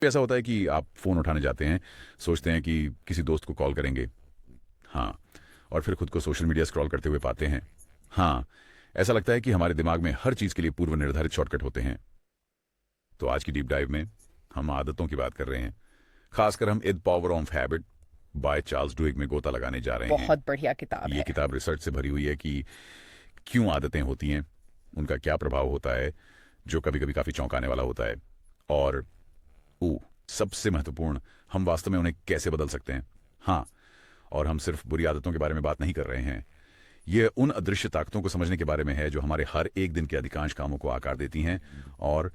ऐसा होता है कि आप फ़ोन उठाने जाते हैं, सोचते हैं कि किसी दोस्त को कॉल करेंगे। हाँ, और फिर खुद को सोशल मीडिया स्क्रॉल करते हुए पाते हैं। हाँ, ऐसा लगता है कि हमारे दिमाग में हर चीज़ के लिए पूर्व निर्धारित शॉर्टकट होते हैं। तो आज की डीप डाइव में हम आदतों की बात कर रहे हैं। खासकर हम the power of habit by Charles Duhigg में गोता लगाने जा रहे हैं। बहुत बढ़िया किताब ये है। किताब रिसर्च से भरी हुई है कि क्यों आदतें होती हैं, उनका क्या प्रभाव होता है, जो कभी कभी काफ़ी चौंकाने वाला होता है, और सबसे महत्वपूर्ण, हम वास्तव में उन्हें कैसे बदल सकते हैं। हाँ, और हम सिर्फ बुरी आदतों के बारे में बात नहीं कर रहे हैं। ये उन अदृश्य ताकतों को समझने के बारे में है जो हमारे हर एक दिन के अधिकांश कामों को आकार देती हैं, और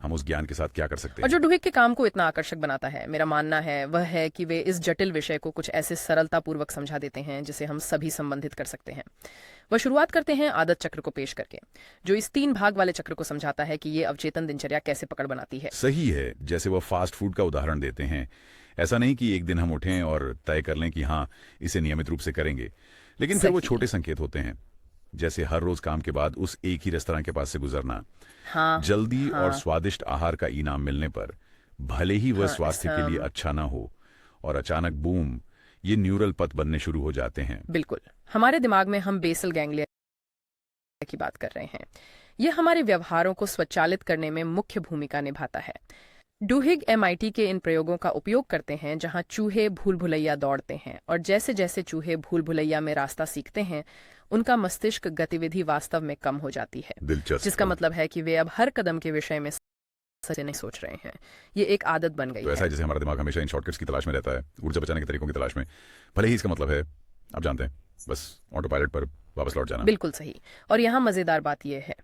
हम उस ज्ञान के साथ क्या कर सकते और हैं। जो डुहिक के काम को इतना आकर्षक बनाता है, मेरा मानना है वह है कि वे इस जटिल विषय को कुछ ऐसे सरलतापूर्वक समझा देते हैं जिसे हम सभी संबंधित कर सकते हैं। वह शुरुआत करते हैं आदत चक्र को पेश करके, जो इस 3 भाग वाले चक्र को समझाता है कि ये अवचेतन दिनचर्या कैसे पकड़ बनाती है। सही है, जैसे वो फास्ट फूड का उदाहरण देते हैं। ऐसा नहीं कि एक दिन हम उठें और तय कर लें कि हाँ, इसे नियमित रूप से करेंगे, लेकिन फिर वो सही। छोटे संकेत होते हैं, जैसे हर रोज काम के बाद उस एक ही रेस्तरां के पास से गुजरना, हाँ। जल्दी और हाँ। स्वादिष्ट आहार का इनाम मिलने पर, भले ही वह हाँ। स्वास्थ्य के लिए अच्छा ना हो, और अचानक बूम, ये न्यूरल पथ बनने शुरू हो जाते हैं। बिल्कुल, हमारे दिमाग में हम बेसल गैंग्लिया की बात कर रहे हैं। यह हमारे व्यवहारों को स्वचालित करने में मुख्य भूमिका निभाता है। डुहिग एमआईटी के इन प्रयोगों का उपयोग करते हैं जहां चूहे भूल भुलैया दौड़ते हैं, और जैसे जैसे चूहे भूल भुलैया में रास्ता सीखते हैं, उनका मस्तिष्क गतिविधि वास्तव में कम हो जाती है, दिलचस्प। जिसका मतलब है कि वे अब हर कदम के विषय में सच नहीं सोच रहे हैं। ये एक आदत बन गई तो ऐसा है। है जैसे हमारा दिमाग हमेशा इन शॉर्टकट्स की तलाश में रहता है, ऊर्जा बचाने के तरीकों की तलाश में, भले ही इसका मतलब है, आप जानते हैं, बस ऑटो पायलट पर वापस लौट जाना। बिल्कुल सही। और यहाँ मजेदार बात यह है,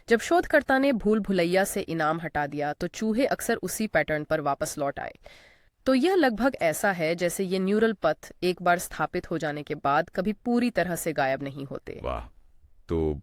जब शोधकर्ता ने भूल भुलैया से इनाम हटा दिया तो चूहे अक्सर उसी पैटर्न पर वापस लौट आए। तो यह लगभग ऐसा है जैसे ये न्यूरल पथ एक बार स्थापित हो जाने के बाद कभी पूरी तरह से गायब नहीं होते। वाह, तो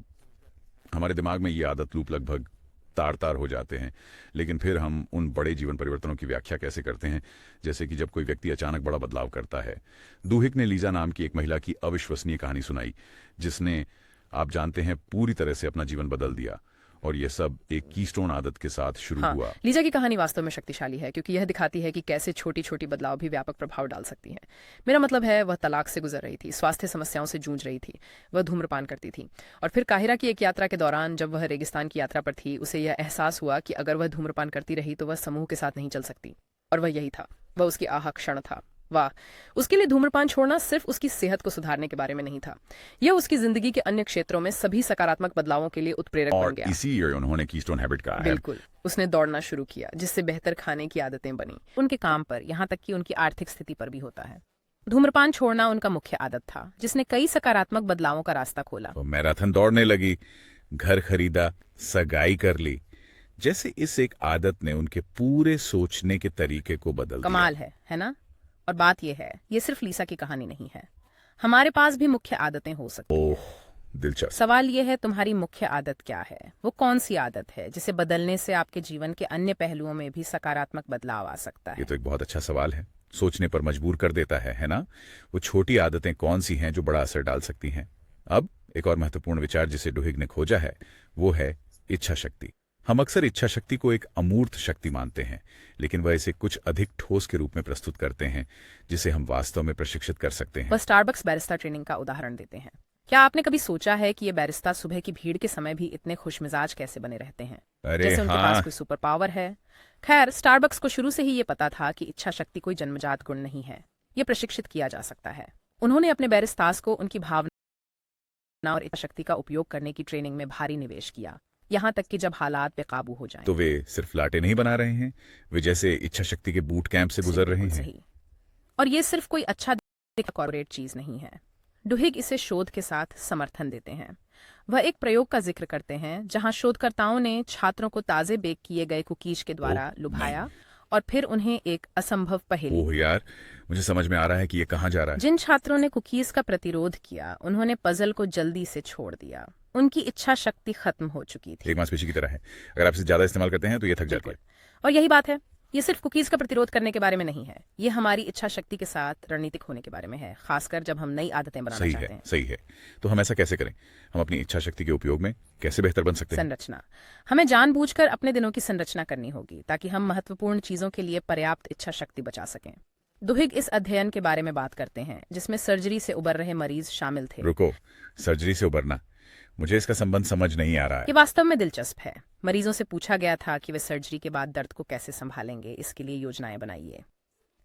हमारे दिमाग में ये आदत लूप लगभग तार तार हो जाते हैं, लेकिन फिर हम उन बड़े जीवन परिवर्तनों की व्याख्या कैसे करते हैं, जैसे कि जब कोई व्यक्ति अचानक बड़ा बदलाव करता है। दुहिक ने लीजा नाम की एक महिला की अविश्वसनीय कहानी सुनाई, जिसने, आप जानते हैं, पूरी तरह से अपना जीवन बदल दिया, और यह सब एक कीस्टोन आदत के साथ शुरू हाँ, हुआ। लीजा की कहानी वास्तव में शक्तिशाली है क्योंकि यह दिखाती है कि कैसे छोटी छोटी बदलाव भी व्यापक प्रभाव डाल सकती हैं। मेरा मतलब है, वह तलाक से गुजर रही थी, स्वास्थ्य समस्याओं से जूझ रही थी, वह धूम्रपान करती थी, और फिर काहिरा की एक यात्रा के दौरान जब वह रेगिस्तान की यात्रा पर थी, उसे यह एहसास हुआ कि अगर वह धूम्रपान करती रही तो वह समूह के साथ नहीं चल सकती। और वह यही था, वह उसकी आह क्षण था। वाह, उसके लिए धूम्रपान छोड़ना सिर्फ उसकी सेहत को सुधारने के बारे में नहीं था, यह उसकी जिंदगी के अन्य क्षेत्रों में सभी सकारात्मक बदलावों के लिए उत्प्रेरक बन और गया। इसी ईयर उन्होंने कीस्टोन हैबिट कहा है। बिल्कुल, उसने दौड़ना शुरू किया, जिससे बेहतर खाने की आदतें बनी। उनके काम पर, यहाँ तक कि उनकी आर्थिक स्थिति पर भी होता है। धूम्रपान छोड़ना उनका मुख्य आदत था, जिसने कई सकारात्मक बदलावों का रास्ता खोला। तो मैराथन दौड़ने लगी, घर खरीदा, सगाई कर ली, जैसे इस एक आदत ने उनके पूरे सोचने के तरीके को बदल दिया। कमाल है ना? और बात यह है, ये सिर्फ लीसा की कहानी नहीं है। हमारे पास भी मुख्य आदतें हो सकती हैं। ओह, दिलचस्प। सवाल यह है, तुम्हारी मुख्य आदत क्या है? वो कौन सी आदत है जिसे बदलने से आपके जीवन के अन्य पहलुओं में भी सकारात्मक बदलाव आ सकता ये है? तो एक बहुत अच्छा सवाल है, सोचने पर मजबूर कर देता है ना? वो छोटी आदतें कौन सी हैं जो बड़ा असर डाल सकती हैं? अब एक और महत्वपूर्ण विचार जिसे डुहिग ने खोजा है, वो है इच्छा शक्ति। हम अक्सर इच्छा शक्ति को एक अमूर्त शक्ति मानते हैं, लेकिन वह इसे कुछ अधिक ठोस के रूप में प्रस्तुत करते हैं, जिसे हम वास्तव में प्रशिक्षित कर सकते हैं। वह स्टारबक्स बैरिस्टा ट्रेनिंग का उदाहरण देते हैं। क्या आपने कभी सोचा है कि ये बैरिस्ता सुबह की भीड़ के समय भी इतने खुशमिजाज कैसे बने रहते हैं? अरे जैसे उनके हाँ, पास कोई सुपर पावर है। खैर, स्टारबक्स को शुरू से ही ये पता था कि इच्छा शक्ति कोई जन्मजात गुण नहीं है, ये प्रशिक्षित किया जा सकता है। उन्होंने अपने बैरिस्तास को उनकी भावना और इच्छा शक्ति का उपयोग करने की ट्रेनिंग में भारी निवेश किया, यहाँ तक कि जब हालात बेकाबू हो जाएं। तो वे सिर्फ लाटे नहीं बना रहे हैं, वे जैसे इच्छा शक्ति के बूट कैंप से गुजर रहे हैं। सही। और ये सिर्फ कोई अच्छा कॉर्पोरेट चीज नहीं है। डुहिग इसे शोध के साथ समर्थन देते हैं। वह एक प्रयोग का जिक्र करते हैं जहां शोधकर्ताओं ने छात्रों को ताजे बेक किए गए कुकीज के द्वारा लुभाया और फिर उन्हें एक असंभव पहेली। ओह यार, मुझे समझ में आ रहा है कि ये कहाँ जा रहा है। जिन छात्रों ने कुकीज का प्रतिरोध किया, उन्होंने पजल को जल्दी से छोड़ दिया। उनकी इच्छा शक्ति खत्म हो चुकी थी। एक मांसपेशी की तरह है, अगर आप इसे ज्यादा इस्तेमाल करते हैं तो ये थक जाती है। और यही बात है, ये सिर्फ कुकीज का प्रतिरोध करने के बारे में नहीं है, ये हमारी इच्छा शक्ति के साथ रणनीतिक होने के बारे में है, खासकर जब हम नई आदतें बनाना सही चाहते है, हैं। सही है। तो हम ऐसा कैसे करें? हम अपनी इच्छा शक्ति के उपयोग में कैसे बेहतर बन सकते हैं? संरचना। हमें जानबूझकर अपने दिनों की संरचना करनी होगी ताकि हम महत्वपूर्ण चीजों के लिए पर्याप्त इच्छा शक्ति बचा सकें। दुहिग इस अध्ययन के बारे में बात करते हैं जिसमें सर्जरी से उबर रहे मरीज शामिल थे। रुको, सर्जरी से उबरना, मुझे इसका संबंध समझ नहीं आ रहा है। ये वास्तव में दिलचस्प है। मरीजों से पूछा गया था कि वे सर्जरी के बाद दर्द को कैसे संभालेंगे, इसके लिए योजनाएं बनाइए।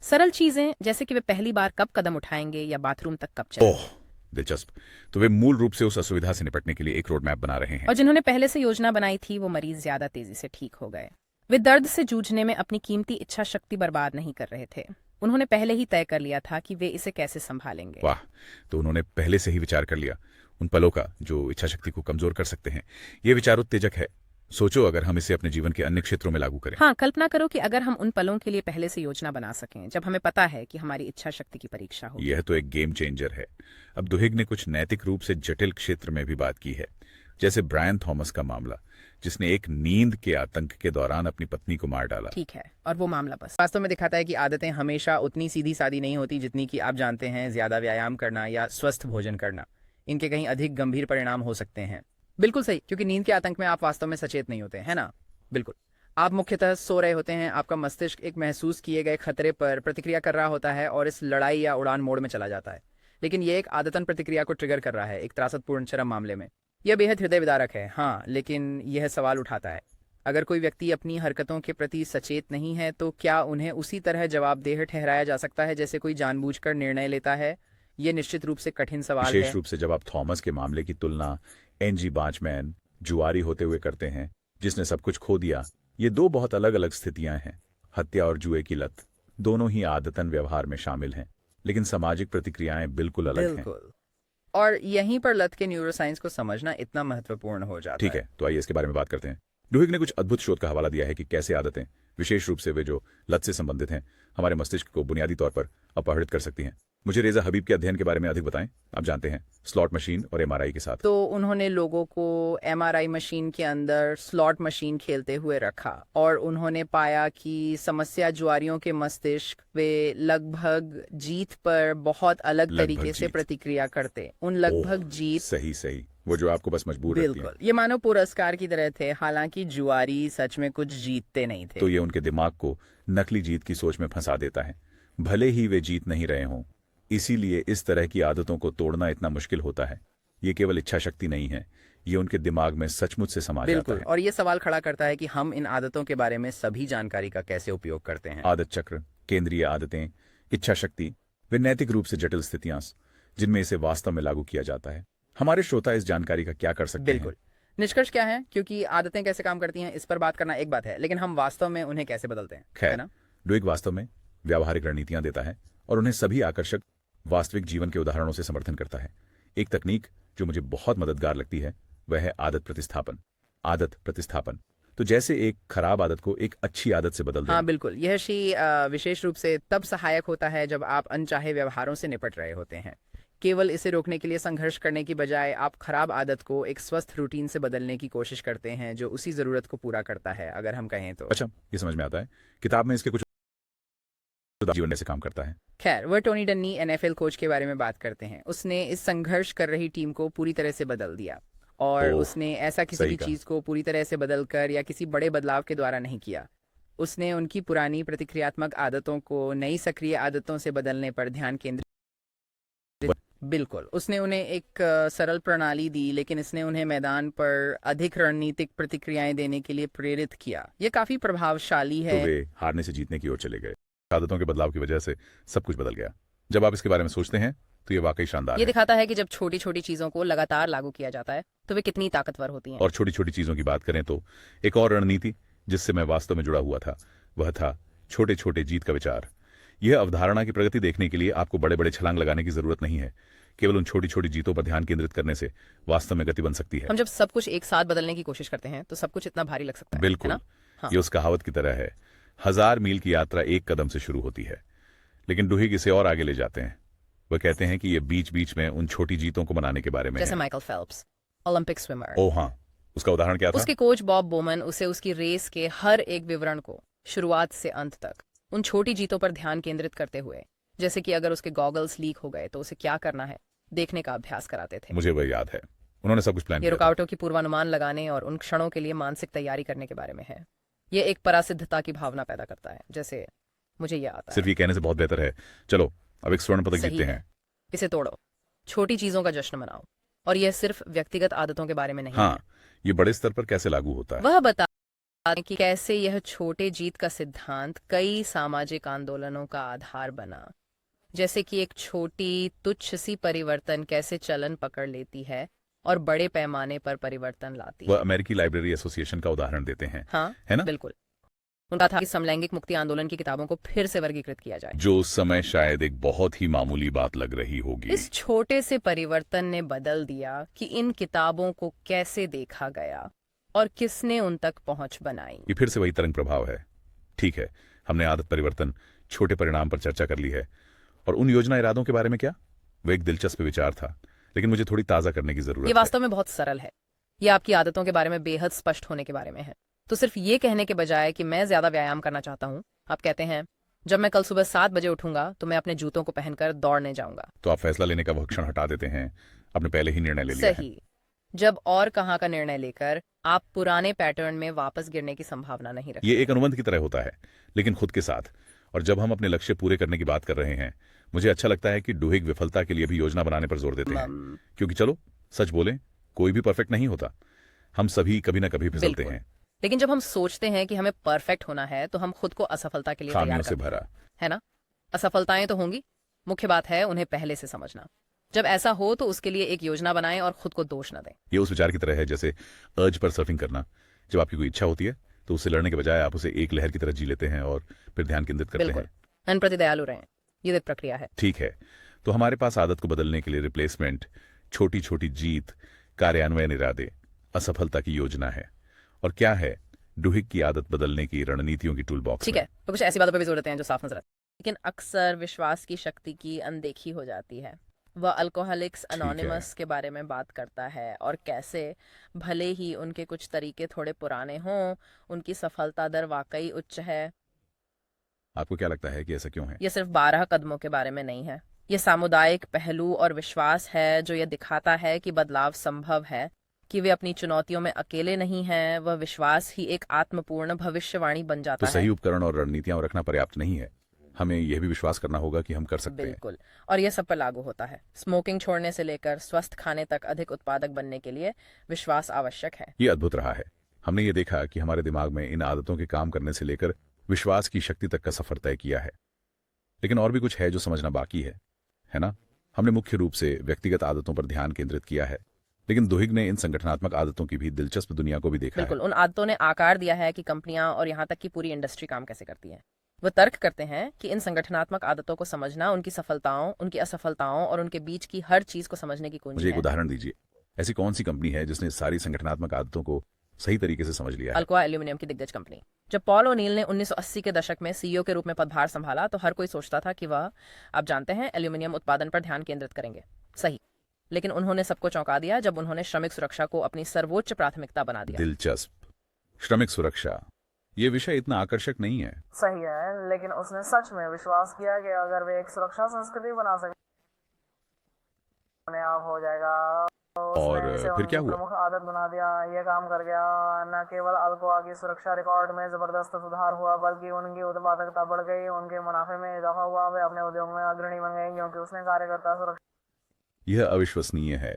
सरल चीजें जैसे कि वे पहली बार कब कदम उठाएंगे या बाथरूम तक कब चलेंगे। ओह, दिलचस्प। तो वे मूल रूप से उस असुविधा से निपटने के लिए एक रोड मैप बना रहे हैं। और जिन्होंने पहले से योजना बनाई थी वो मरीज ज्यादा तेजी से ठीक हो गए। वे दर्द से जूझने में अपनी कीमती इच्छा शक्ति बर्बाद नहीं कर रहे थे। उन्होंने पहले ही तय कर लिया था कि वे इसे कैसे संभालेंगे। वाह, तो उन्होंने पहले से ही विचार कर लिया उन पलों का जो इच्छा शक्ति को कमजोर कर सकते हैं। ये विचार उत्तेजक है। सोचो अगर हम इसे अपने जीवन के अन्य क्षेत्रों में लागू करें। हाँ, कल्पना करो कि अगर हम उन पलों के लिए पहले से योजना बना सकें जब हमें पता है कि हमारी इच्छा शक्ति की परीक्षा होगी। यह तो एक गेम चेंजर है। अब दुहिग ने कुछ नैतिक रूप से जटिल क्षेत्र में भी बात की है, जैसे ब्रायन थॉमस का मामला, जिसने एक नींद के आतंक के दौरान अपनी पत्नी को मार डाला। ठीक है, और वो मामला बस वास्तव में दिखाता है कि आदतें हमेशा उतनी सीधी सादी नहीं होती जितनी कि आप जानते हैं। ज्यादा व्यायाम करना या स्वस्थ भोजन करना, इनके कहीं अधिक गंभीर परिणाम हो सकते हैं। बिल्कुल सही, क्योंकि नींद के आतंक में आप वास्तव में सचेत नहीं होते, है ना? बिल्कुल, आप मुख्यतः सो रहे होते हैं। आपका मस्तिष्क एक महसूस किए गए खतरे पर प्रतिक्रिया कर रहा होता है और इस लड़ाई या उड़ान मोड में चला जाता है। लेकिन ये एक आदतन प्रतिक्रिया को ट्रिगर कर रहा है, एक त्रासदपूर्ण चरम मामले में। यह बेहद हृदय विदारक है। हाँ, लेकिन यह सवाल उठाता है, अगर कोई व्यक्ति अपनी हरकतों के प्रति सचेत नहीं है तो क्या उन्हें उसी तरह जवाबदेह ठहराया जा सकता है जैसे कोई जानबूझकर निर्णय लेता है? ये निश्चित रूप से कठिन सवाल है। विशेष रूप से जब आप थॉमस के मामले की तुलना एनजी बाचमैन, जुआरी होते हुए करते हैं, जिसने सब कुछ खो दिया। ये दो बहुत अलग अलग स्थितियां हैं। हत्या और जुए की लत दोनों ही आदतन व्यवहार में शामिल हैं, लेकिन सामाजिक प्रतिक्रियाएं बिल्कुल अलग हैं। बिल्कुल, और यहीं पर लत के न्यूरोसाइंस को समझना इतना महत्वपूर्ण हो जाता ठीक है, तो आइए इसके बारे में बात करते हैं। डुहिग ने कुछ अद्भुत शोध का हवाला दिया है कि कैसे आदतें, विशेष रूप से वे जो लत से संबंधित हैं, हमारे मस्तिष्क को बुनियादी तौर पर अपहरित कर सकती हैं। मुझे रेजा हबीब के अध्ययन के बारे में अधिक बताएं। आप जानते हैं, स्लॉट मशीन और एमआरआई के साथ। तो उन्होंने लोगों को एमआरआई मशीन के अंदर स्लॉट मशीन खेलते हुए रखा और उन्होंने पाया कि समस्या जुआरियों के मस्तिष्क वे लगभग जीत पर बहुत अलग लगभग तरीके से जीत। प्रतिक्रिया करते। उन लगभग जीत, सही सही, वो जो आपको बस मजबूर रखती हैं। बिल्कुल, ये मानव पुरस्कार की तरह थे। हालांकि जुआरी सच में कुछ जीतते नहीं थे। तो ये उनके दिमाग को नकली जीत की सोच में फंसा देता है, भले ही वे जीत नहीं रहे हों। इसीलिए इस तरह की आदतों को तोड़ना इतना मुश्किल होता है। ये केवल इच्छा शक्ति नहीं है, ये उनके दिमाग में सचमुच से समा जाता बिल्कुल, है। और ये सवाल खड़ा करता है कि हम इन आदतों के बारे में सभी जानकारी का कैसे उपयोग करते हैं। आदत चक्र, केंद्रीय आदतें, इच्छा शक्ति, वे नैतिक रूप से जटिल स्थितियां जिनमें इसे वास्तव में लागू किया जाता है। हमारे श्रोता इस जानकारी का क्या कर सकते हैं? बिल्कुल, निष्कर्ष क्या है? क्योंकि आदतें कैसे काम करती हैं इस पर बात करना एक बात है, लेकिन हम वास्तव में उन्हें कैसे बदलते हैं, है खैर, ना? डुइग वास्तव में व्यावहारिक रणनीतियां देता है और उन्हें सभी आकर्षक वास्तविक जीवन के उदाहरणों से समर्थन करता है। एक तकनीक जो मुझे बहुत मददगार लगती है वह है आदत प्रतिस्थापन। आदत प्रतिस्थापन, तो जैसे एक खराब आदत को एक अच्छी आदत से बदल देना। हाँ बिल्कुल, यह विशेष रूप से तब सहायक होता है जब आप अनचाहे व्यवहारों से निपट रहे होते हैं। केवल इसे रोकने के लिए संघर्ष करने की बजाय आप खराब आदत को एक स्वस्थ रूटीन से बदलने की कोशिश करते हैं जो उसी जरूरत को पूरा करता है, अगर हम कहें तो। अच्छा, ये समझ में आता है। किताब में इसके कुछ जीवन से काम करता है। खैर, वह टोनी डन्नी एनएफएल कोच के बारे में बात करते हैं। उसने इस संघर्ष कर रही टीम को पूरी तरह से बदल दिया और ओह, उसने ऐसा किसी सही भी कहा। चीज को पूरी तरह से बदलकर या किसी बड़े बदलाव के द्वारा नहीं किया। उसने उनकी पुरानी प्रतिक्रियात्मक आदतों को नई सक्रिय आदतों से बदलने पर ध्यान केंद्रित। बिल्कुल, उसने उन्हें एक सरल प्रणाली दी, लेकिन इसने उन्हें मैदान पर अधिक रणनीतिक प्रतिक्रियाएं देने के लिए प्रेरित किया। यह काफी प्रभावशाली तो है। वे हारने से जीतने की ओर चले गए। आदतों के बदलाव की वजह से सब कुछ बदल गया। जब आप इसके बारे में सोचते हैं तो ये वाकई शानदार ये है। दिखाता है कि जब छोटी छोटी चीजों को लगातार लागू किया जाता है तो वे कितनी ताकतवर होती हैं। और छोटी छोटी चीजों की बात करें तो एक और रणनीति जिससे मैं वास्तव में जुड़ा हुआ था वह था छोटे छोटे जीत का विचार। यह अवधारणा की प्रगति देखने के लिए आपको बड़े बड़े छलांग लगाने की जरूरत नहीं है। केवल उन छोटी छोटी जीतों पर ध्यान केंद्रित करने से वास्तव में गति बन सकती है। हम जब सब कुछ एक साथ बदलने की कोशिश करते हैं तो सब कुछ इतना भारी लग सकता है बिल्कुल, ना? हाँ। ये उस कहावत की तरह है, 1000 मील की यात्रा एक कदम से शुरू होती है। लेकिन डुहिग इसे और आगे ले जाते हैं। वह कहते हैं कि ये बीच बीच में उन छोटी जीतों को मनाने के बारे में जैसे है। Michael Phelps, Olympic swimmer. Oh हाँ, उसका उदाहरण क्या था? उसके कोच बॉब बोमन उसे उसकी रेस के हर एक विवरण को शुरुआत से अंत तक, उन छोटी जीतों पर ध्यान केंद्रित करते हुए, जैसे कि अगर उसके गॉगल्स लीक हो गए तो उसे क्या करना है देखने का अभ्यास कराते थे। मुझे वह याद है, उन्होंने सब कुछ प्लान ये किया था। रुकावटों की पूर्वानुमान लगाने और उन क्षणों के लिए मानसिक तैयारी करने के बारे में है। ये एक परासिद्धता की भावना पैदा करता है, जैसे मुझे ये आता सिर्फ है। ये कहने से बहुत बेहतर है, चलो अब एक स्वर्ण पदक सही जीतते है। हैं। इसे तोड़ो, छोटी चीजों का जश्न मनाओ। और यह सिर्फ व्यक्तिगत आदतों के बारे में नहीं है। हाँ, ये बड़े स्तर पर कैसे लागू होता है? वह बता कि कैसे यह छोटे जीत का सिद्धांत कई सामाजिक आंदोलनों का आधार बना, जैसे कि एक छोटी तुच्छ सी परिवर्तन कैसे चलन पकड़ लेती है और बड़े पैमाने पर परिवर्तन लाती वह है। अमेरिकी लाइब्रेरी एसोसिएशन का उदाहरण देते हैं, हाँ, है ना? बिल्कुल। उनका था कि समलैंगिक मुक्ति आंदोलन की किताबों को फिर से वर्गीकृत किया जाए। जो उस समय शायद एक बहुत ही मामूली बात लग रही होगी। इस छोटे से परिवर्तन ने बदल दिया कि इन किताबों को कैसे देखा गया और किसने उन तक पहुंच बनाई। ये फिर से वही तरंग प्रभाव है। ठीक है, हमने आदत परिवर्तन, छोटे परिणाम पर चर्चा कर ली है। और उन योजना इरादों के बारे में क्या? वो एक दिलचस्प विचार था, लेकिन मुझे थोड़ी ताज़ा करने की जरूरत ये है। वास्तव में बहुत सरल है। ये आपकी आदतों के बारे में बेहद स्पष्ट होने के बारे में है। तो सिर्फ ये कहने के बजाय कि मैं ज्यादा व्यायाम करना चाहता हूँ, आप कहते हैं जब मैं कल सुबह 7 बजे उठूंगा तो मैं अपने जूतों को पहनकर दौड़ने जाऊंगा। तो आप फैसला लेने का वह क्षण हटा देते हैं, आपने पहले ही निर्णय ले लिया है। सही। जब और कहाँ का निर्णय लेकर आप पुराने पैटर्न में वापस गिरने की संभावना नहीं रखते। ये एक अनुबंध की तरह होता है, लेकिन खुद के साथ। और जब हम अपने लक्ष्य पूरे करने की बात कर रहे हैं, मुझे अच्छा लगता है कि डुहिग विफलता के लिए भी योजना बनाने पर जोर देते हैं। क्योंकि चलो सच बोलें, कोई भी परफेक्ट नहीं होता, हम सभी कभी ना कभी फिसलते बिल्कुल। हैं। लेकिन जब हम सोचते हैं कि हमें परफेक्ट होना है तो हम खुद को असफलता के लिए खामियों तैयार से करते हैं, भरा। है ना? असफलताएं तो होंगी, मुख्य बात है उन्हें पहले से समझना। जब ऐसा हो तो उसके लिए एक योजना बनाएं और खुद को दोष न दें। ये उस विचार की तरह है जैसे अर्ज पर सर्फिंग करना। जब आपकी कोई इच्छा होती है तो उससे लड़ने के बजाय आप उसे एक लहर की तरह जी लेते हैं और फिर ध्यान केंद्रित करते बिल्कुल। हैं। मन प्रति दयालु रहें, ये एक प्रक्रिया है। ठीक है, तो हमारे पास आदत को बदलने के लिए रिप्लेसमेंट, छोटी छोटी जीत, कार्यान्वयन इरादे, असफलता की योजना है। और क्या है डुहिग की आदत बदलने की रणनीतियों की टूल बॉक्स ठीक है, तो कुछ ऐसी बातों पर भी जोर देते हैं जो साफ नजर आती है, लेकिन अक्सर विश्वास की शक्ति की अनदेखी हो जाती है। वह अल्कोहलिक्स है। अनोनिमस के बारे में बात करता है और कैसे भले ही उनके कुछ तरीके थोड़े पुराने हों, उनकी सफलता दर वाकई उच्च है। आपको क्या लगता है कि ऐसा क्यों है? ये सिर्फ 12 कदमों के बारे में नहीं है। ये सामुदायिक पहलू और विश्वास है जो ये दिखाता है कि बदलाव संभव है, कि वे अपनी चुनौतियों में अकेले नहीं हैं। वह विश्वास ही एक आत्मपूर्ण भविष्यवाणी बन तो जाता है। सही उपकरण और रणनीतियां रखना पर्याप्त नहीं है, हमें यह भी विश्वास करना होगा कि हम कर सकते हैं। बिल्कुल, और यह सब पर लागू होता है। स्मोकिंग छोड़ने से लेकर स्वस्थ खाने तक अधिक उत्पादक बनने के लिए विश्वास आवश्यक है। ये अद्भुत रहा है। हमने ये देखा कि हमारे दिमाग में इन आदतों के काम करने से लेकर विश्वास की शक्ति तक का सफर तय किया है। लेकिन और भी कुछ है जो समझना बाकी है ना? हमने मुख्य रूप से व्यक्तिगत आदतों पर ध्यान केंद्रित किया है, लेकिन दुहिग ने इन संगठनात्मक आदतों की भी दिलचस्प दुनिया को भी देखा है। बिल्कुल, उन आदतों ने आकार दिया है कि कंपनियां और यहाँ तक कि पूरी इंडस्ट्री काम कैसे करती है। वो तर्क करते हैं कि इन संगठनात्मक आदतों को समझना उनकी सफलताओं, उनकी असफलताओं और उनके बीच की हर चीज को समझने की कुंजी मुझे एक है। उदाहरण दीजिए, ऐसी कौन सी कंपनी है जिसने सारी संगठनात्मक आदतों को सही तरीके से समझ लिया है? अल्कोआ एल्यूमिनियम की दिग्गज कंपनी। जब पॉल ओनील ने 1980 के दशक में सीईओ के रूप में पदभार संभाला तो हर कोई सोचता था कि वह, आप जानते हैं, एल्यूमिनियम उत्पादन पर ध्यान केंद्रित करेंगे। सही, लेकिन उन्होंने सबको चौंका दिया जब उन्होंने श्रमिक सुरक्षा को अपनी सर्वोच्च प्राथमिकता बना दिया। दिलचस्प। श्रमिक सुरक्षा, ये विषय इतना आकर्षक नहीं है। सही है, लेकिन उसने सच में विश्वास किया कि अगर वे एक सुरक्षा संस्कृति बना सके अपने आप हो जाएगा। और उसने इसे फिर उनकी क्या हुआ? प्रमुख आदत बना दिया। ये काम कर गया। न केवल अल्कोआ की सुरक्षा रिकॉर्ड में जबरदस्त सुधार हुआ, बल्कि उनकी उत्पादकता बढ़ गई, उनके मुनाफे में इजाफा हुआ, वे अपने उद्योग में अग्रणी बन गए क्योंकि उसने कार्यकर्ता सुरक्षा। यह अविश्वसनीय है।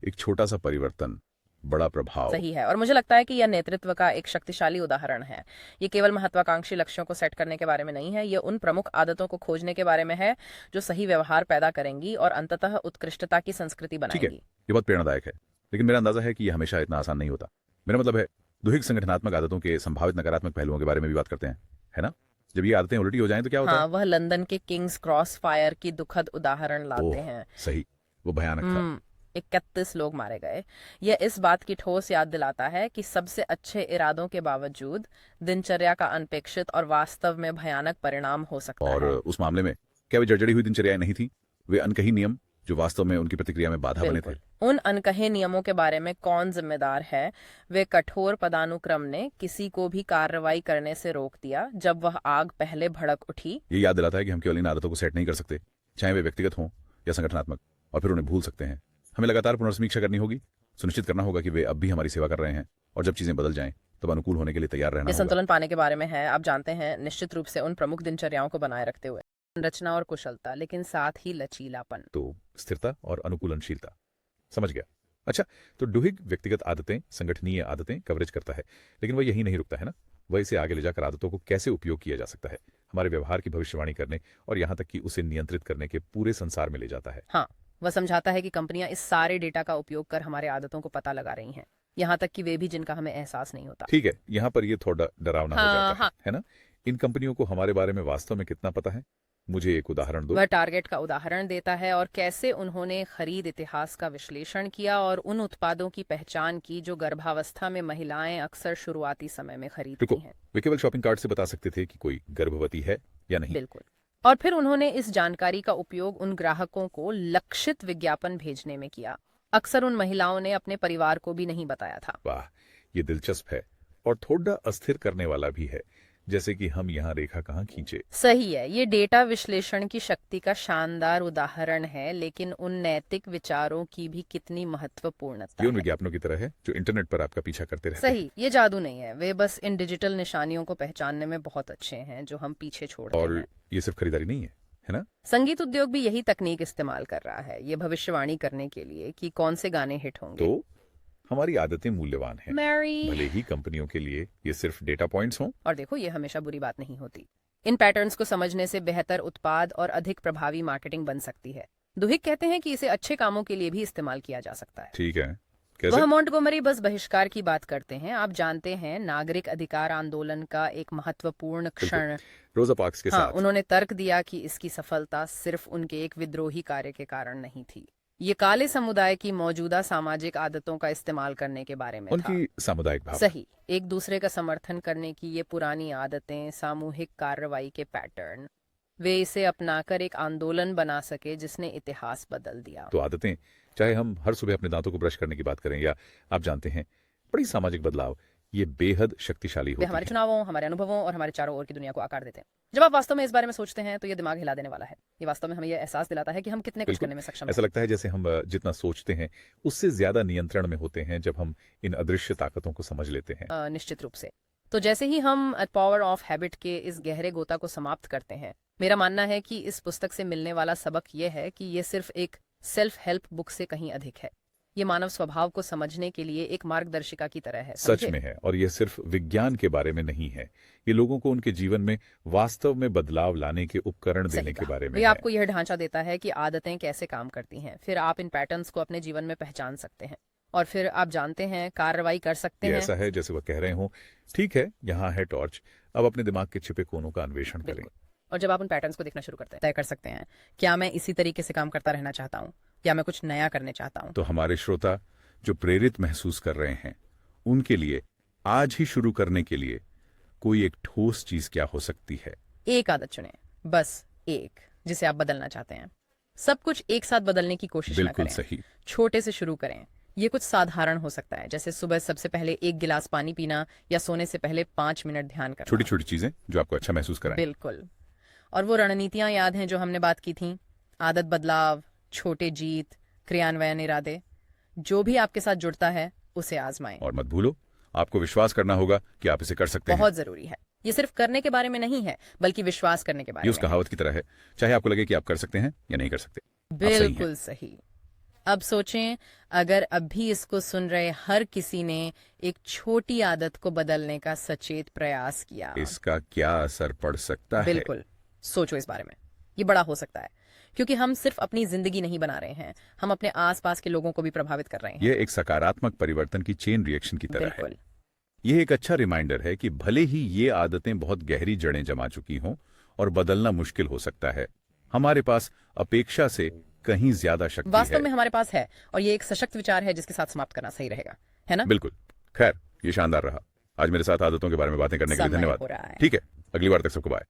एक छोटा सा परिवर्तन, बड़ा प्रभाव। सही है, और मुझे लगता है कि यह नेतृत्व का एक शक्तिशाली उदाहरण है। ये केवल महत्वाकांक्षी लक्ष्यों को सेट करने के बारे में नहीं है, ये उन प्रमुख आदतों को खोजने के बारे में है जो सही व्यवहार पैदा करेंगी और अंततः उत्कृष्टता की संस्कृति ठीक है, बनाएंगी। ये बहुत प्रेरणादायक है, लेकिन मेरा अंदाजा है कि यह हमेशा इतना आसान नहीं होता। मेरा मतलब है, दुहिग संगठनात्मक आदतों के संभावित नकारात्मक पहलुओं के बारे में भी बात करते हैं, है ना? जब ये आदतें उल्टी हो जाएं तो क्या होता हाँ, वह लंदन के किंग्स क्रॉस फायर की दुखद उदाहरण है? लाते ओह, हैं। सही, वो भयानक था। 31 लोग मारे गए। यह इस बात की ठोस याद दिलाता है कि सबसे अच्छे इरादों के बावजूद दिनचर्या का अनपेक्षित और वास्तव में भयानक परिणाम हो सकता और है। उस मामले में क्या वे जर्जरी हुई दिनचर्याएं नहीं थी? वे अनकही नियम जो वास्तव में उनकी प्रतिक्रिया में बाधा बने थे। बिल्कुल। उन अनकहे नियमों के बारे में कौन जिम्मेदार है? वे कठोर पदानुक्रम ने किसी को भी कार्रवाई करने से रोक दिया जब वह आग पहले भड़क उठी। ये याद दिलाता है कि हम केवल इन आदतों को सेट नहीं कर सकते, चाहे वे व्यक्तिगत हों या संगठनात्मक, और फिर उन्हें भूल सकते हैं। हमें लगातार पुनर्समीक्षा करनी होगी, सुनिश्चित करना होगा कि वे अब भी हमारी सेवा कर रहे हैं, और जब चीजें बदल जाएं तब अनुकूल होने के लिए तैयार रहना ये होगा। संतुलन पाने के बारे में है। आप जानते हैं, निश्चित रूप से उन प्रमुख दिनचर्याओं को बनाए रखते हुए संरचना और कुशलता, लेकिन साथ ही लचीलापन। तो स्थिरता और अनुकूलनशीलता। समझ गया। अच्छा, तो डुहिग व्यक्तिगत आदतें, संगठनीय आदतें कवरेज करता है, लेकिन वह यही नहीं रुकता है ना। वह इसे आगे ले जाकर आदतों को कैसे उपयोग किया जा सकता है, हमारे व्यवहार की भविष्यवाणी करने और यहाँ तक कि उसे नियंत्रित करने के पूरे संसार में ले जाता है। हाँ, वह समझाता है कि कंपनियां इस सारे डेटा का उपयोग कर हमारे आदतों को पता लगा रही हैं, यहाँ तक कि वे भी जिनका हमें एहसास नहीं होता। ठीक है, यहाँ पर ये थोड़ा डरावना हो हाँ, जाता है ना। इन कंपनियों को हमारे बारे में वास्तव में कितना पता है? मुझे एक उदाहरण दो। वह टारगेट का उदाहरण देता है और कैसे उन्होंने खरीद इतिहास का विश्लेषण किया और उन उत्पादों की पहचान की जो गर्भावस्था में महिलाएं अक्सर शुरुआती समय में खरीदती रुको, हैं। वे केवल शॉपिंग कार्ट से बता सकते थे कि कोई गर्भवती है या नहीं। बिल्कुल। और फिर उन्होंने इस जानकारी का उपयोग उन ग्राहकों को लक्षित विज्ञापन भेजने में किया। अक्सर उन महिलाओं ने अपने परिवार को भी नहीं बताया था। वाह, ये दिलचस्प है और थोड़ा अस्थिर करने वाला भी है, जैसे कि हम यहाँ रेखा कहाँ खींचे। सही है, ये डेटा विश्लेषण की शक्ति का शानदार उदाहरण है, लेकिन उन नैतिक विचारों की भी कितनी महत्वपूर्णता ये उन है। विज्ञापनों की तरह है जो इंटरनेट पर आपका पीछा करते रहते हैं। सही, ये जादू नहीं है। वे बस इन डिजिटल निशानियों को पहचानने में बहुत अच्छे हैं जो हम पीछे छोड़ते और हैं। ये सिर्फ खरीदारी नहीं है ना। संगीत उद्योग भी यही तकनीक इस्तेमाल कर रहा है, ये भविष्यवाणी करने के लिए कि कौन से गाने हिट होंगे। तो हमारी आदतें मूल्यवान हैं, मैरी। भले ही कंपनियों के लिए ये सिर्फ डेटा पॉइंट्स हों। और देखो, ये हमेशा बुरी बात नहीं होती। इन पैटर्न्स को समझने से बेहतर उत्पाद और अधिक प्रभावी मार्केटिंग बन सकती है। दुहिक कहते हैं कि इसे अच्छे कामों के लिए भी इस्तेमाल किया जा सकता है। ठीक है, कैसे? वह मॉन्टगोमरी बस बहिष्कार की बात करते हैं। आप जानते हैं, नागरिक अधिकार आंदोलन का एक महत्वपूर्ण क्षण। रोजा पार्क्स के हाँ, साथ उन्होंने तर्क दिया कि इसकी सफलता सिर्फ उनके एक विद्रोही कार्य के कारण नहीं थी। ये काले समुदाय की मौजूदा सामाजिक आदतों का इस्तेमाल करने के बारे में था। उनकी सामुदायिक भावना। सही, एक दूसरे का समर्थन करने की ये पुरानी आदतें, सामूहिक कार्रवाई के पैटर्न, वे इसे अपनाकर एक आंदोलन बना सके जिसने इतिहास बदल दिया। तो आदतें, चाहे हम हर सुबह अपने दांतों को ब्रश करने की बात करें या आप जानते हैं बड़ी सामाजिक बदलाव, ये बेहद शक्तिशाली वे होती हमारे हैं। चुनावों, हमारे अनुभवों और हमारे चारों ओर की दुनिया को आकार देते हैं। जब आप वास्तव में इस बारे में सोचते हैं तो ये दिमाग हिला देने वाला है। ये वास्तव में हमें यह एहसास दिलाता है कि हम कितने कुछ बिल्कुल। करने में सक्षम ऐसा हैं। लगता है जैसे हम जितना सोचते हैं उससे ज्यादा नियंत्रण में होते हैं जब हम इन अदृश्य ताकतों को समझ लेते हैं। निश्चित रूप से। तो जैसे ही हम पावर ऑफ हैबिट के इस गहरे गोता को समाप्त करते हैं, मेरा मानना है कि इस पुस्तक से मिलने वाला सबक यह है कि ये सिर्फ एक सेल्फ हेल्प बुक से कहीं अधिक है। ये मानव स्वभाव को समझने के लिए एक मार्गदर्शिका की तरह है। सच समझे? में है, और यह सिर्फ विज्ञान के बारे में नहीं है, ये लोगों को उनके जीवन में वास्तव में बदलाव लाने के उपकरण सही देने के कहा। बारे में ये है। आपको यह ढांचा देता है कि आदतें कैसे काम करती हैं, फिर आप इन पैटर्न्स को अपने जीवन में पहचान सकते हैं और फिर आप जानते हैं, कार्रवाई कर सकते ये हैं। ऐसा है जैसे वह कह रहे हों, ठीक है, यहाँ है टॉर्च, अब अपने दिमाग के छिपे कोनों का अन्वेषण करें। बिल्कुल। और जब आप उन पैटर्न्स को देखना शुरू करते हैं, तय कर सकते हैं, क्या मैं इसी तरीके से काम करता रहना चाहता हूँ या मैं कुछ नया करने चाहता हूँ। तो हमारे श्रोता जो प्रेरित महसूस कर रहे हैं, उनके लिए आज ही शुरू करने के लिए कोई एक ठोस चीज क्या हो सकती है? एक आदत चुनें, बस एक, जिसे आप बदलना चाहते हैं। सब कुछ एक साथ बदलने की कोशिश न बिल्कुल करें। सही। छोटे से शुरू करें। ये कुछ साधारण हो सकता है, जैसे सुबह सबसे पहले 1 गिलास पानी पीना या सोने से पहले 5 मिनट ध्यान करना। छोटी छोटी चीजें जो आपको अच्छा महसूस कराएं। बिल्कुल। और वो रणनीतियां याद हैं जो हमने बात की थी? आदत बदलाव, छोटे जीत, क्रियान्वयन इरादे। जो भी आपके साथ जुड़ता है उसे आजमाएं। और मत भूलो, आपको विश्वास करना होगा कि आप इसे कर सकते हैं। बहुत जरूरी है। ये सिर्फ करने के बारे में नहीं है, बल्कि विश्वास करने के बारे ये में उस है। कहावत की तरह है, चाहे आपको लगे कि आप कर सकते हैं या नहीं कर सकते, आप सही हैं। बिल्कुल सही। अब सोचें, अगर अब भी इसको सुन रहे हर किसी ने एक छोटी आदत को बदलने का सचेत प्रयास किया। इसका क्या असर पड़ सकता है? बिल्कुल, सोचो इस बारे में। ये बड़ा हो सकता है, क्योंकि हम सिर्फ अपनी जिंदगी नहीं बना रहे हैं, हम अपने आसपास के लोगों को भी प्रभावित कर रहे हैं। यह एक सकारात्मक परिवर्तन की चेन रिएक्शन की तरह है। बिल्कुल। यह एक अच्छा रिमाइंडर है कि भले ही ये आदतें बहुत गहरी जड़ें जमा चुकी हों और बदलना मुश्किल हो सकता है, हमारे पास अपेक्षा से कहीं ज्यादा शक्ति वास्तव है। में हमारे पास है, और ये एक सशक्त विचार है जिसके साथ समाप्त करना सही रहेगा, है ना? बिल्कुल। खैर, ये शानदार रहा। आज मेरे साथ आदतों के बारे में बातें करने के लिए समय धन्यवाद। हो रहा है। ठीक है, अगली बार तक सबको बाय।